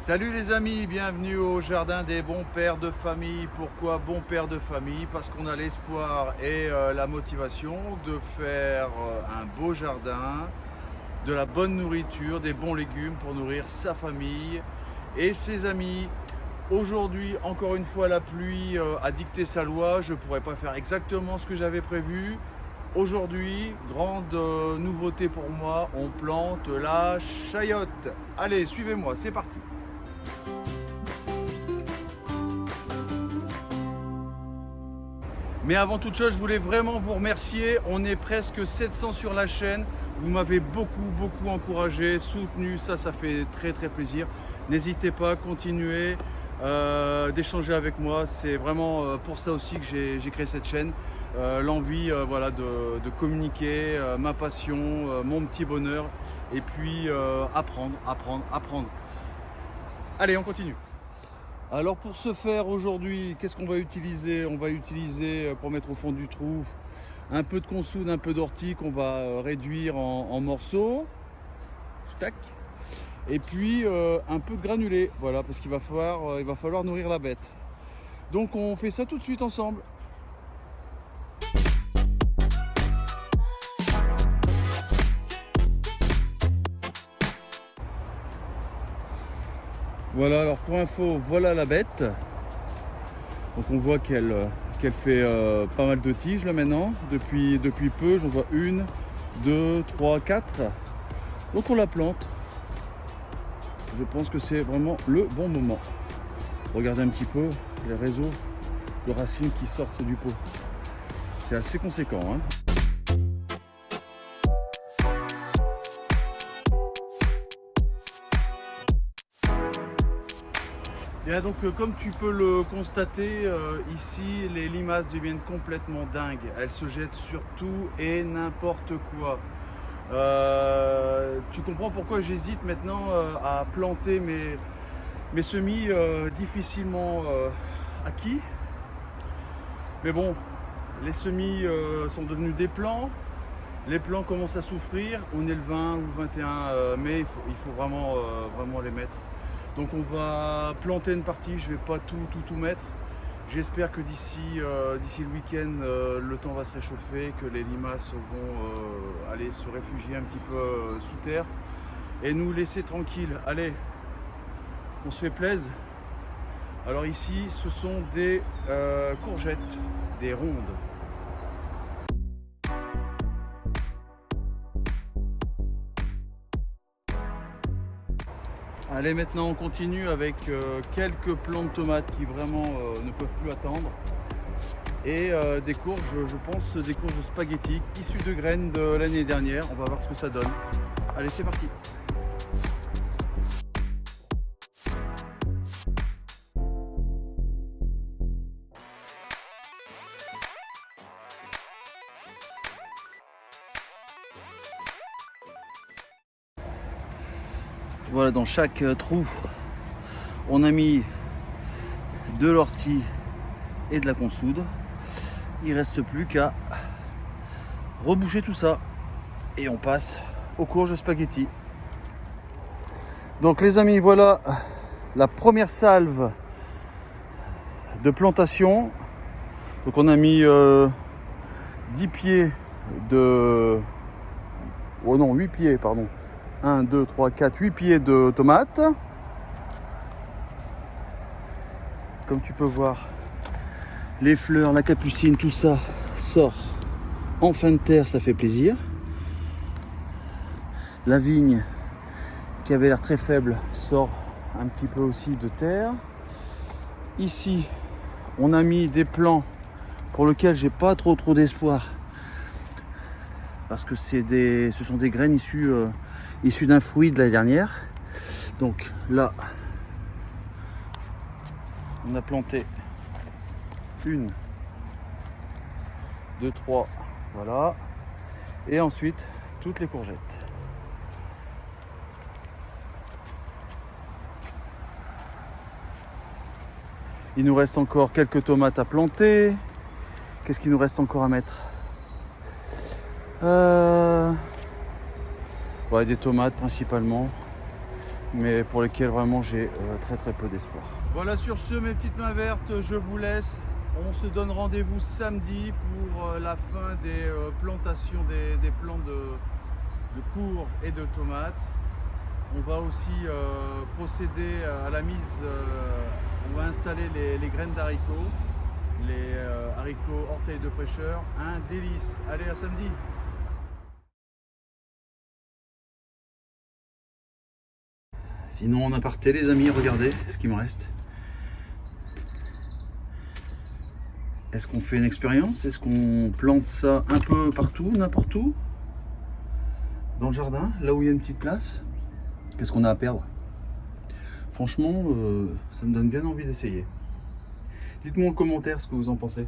Salut les amis, bienvenue au jardin des bons pères de famille. Pourquoi bons pères de famille? Parce qu'on a l'espoir et la motivation de faire un beau jardin, de la bonne nourriture, des bons légumes pour nourrir sa famille et ses amis. Aujourd'hui, encore une fois, la pluie a dicté sa loi. Je ne pourrais pas faire exactement ce que j'avais prévu. Aujourd'hui, grande nouveauté pour moi, on plante la chayote. Allez, suivez-moi, c'est parti. Mais avant toute chose, je voulais vraiment vous remercier. On est presque 700 sur la chaîne. Vous m'avez beaucoup encouragé, soutenu. Ça fait très plaisir. N'hésitez pas à continuer d'échanger avec moi. C'est vraiment pour ça aussi que j'ai créé cette chaîne. L'envie voilà, de communiquer, ma passion, mon petit bonheur. Et puis apprendre. Allez, on continue. Alors pour ce faire aujourd'hui, qu'est-ce qu'on va utiliser? On va utiliser pour mettre au fond du trou un peu de consoude, un peu d'ortie qu'on va réduire en morceaux. Tac. Et puis un peu de granulé, voilà, parce qu'il va falloir nourrir la bête. Donc on fait ça tout de suite ensemble. Voilà, alors pour info, voilà la bête. Donc on voit qu'elle fait pas mal de tiges là maintenant, depuis peu, j'en vois 1, 2, 3, 4. Donc on la plante. Je pense que c'est vraiment le bon moment. Regardez un petit peu les réseaux de racines qui sortent du pot. C'est assez conséquent, hein. Et donc comme tu peux le constater, ici les limaces deviennent complètement dingues. Elles se jettent sur tout et n'importe quoi. Tu comprends pourquoi j'hésite maintenant à planter mes semis difficilement acquis. Mais bon, les semis sont devenus des plants. Les plants commencent à souffrir. On est le 20 ou 21 mai, il faut vraiment les mettre. Donc on va planter une partie, je ne vais pas tout mettre. J'espère que d'ici le week-end, le temps va se réchauffer, que les limaces vont aller se réfugier un petit peu sous terre et nous laisser tranquilles. Allez, on se fait plaisir. Alors ici, ce sont des courgettes, des rondes. Allez, maintenant on continue avec quelques plants de tomates qui vraiment ne peuvent plus attendre. Et des courges, je pense, des courges spaghetti issues de graines de l'année dernière. On va voir ce que ça donne. Allez, c'est parti. Voilà, dans chaque trou, on a mis de l'ortie et de la consoude. Il ne reste plus qu'à reboucher tout ça et on passe aux courges spaghetti. Donc les amis, voilà la première salve de plantation. Donc on a mis 10 pieds de... Oh non, 8 pieds, pardon. 1, 2, 3, 4, 8 pieds de tomates. Comme tu peux voir, les fleurs, la capucine, tout ça sort en fin de terre, ça fait plaisir. La vigne, qui avait l'air très faible, sort un petit peu aussi de terre. Ici, on a mis des plants pour lesquels j'ai pas trop d'espoir. Parce que ce sont des graines issues d'un fruit de l'année dernière. Donc là, on a planté 1, 2, 3, voilà. Et ensuite, toutes les courgettes. Il nous reste encore quelques tomates à planter. Qu'est-ce qu'il nous reste encore à mettre? Ouais, des tomates principalement. mais pour lesquels vraiment j'ai très peu d'espoir. Voilà, sur ce mes petites mains vertes, je vous laisse. On se donne rendez-vous samedi pour la fin des plantations des plants de courge et de tomates. On va aussi procéder à la mise, on va installer les graines d'haricots, les haricots orteils de pêcheur. Un délice. Allez, à samedi. Sinon en aparté les amis, regardez ce qu'il me reste. Est-ce qu'on fait une expérience? Est-ce qu'on plante ça un peu partout, n'importe où? Dans le jardin, là où il y a une petite place? Qu'est-ce qu'on a à perdre? Franchement, ça me donne bien envie d'essayer. Dites-moi en commentaire ce que vous en pensez.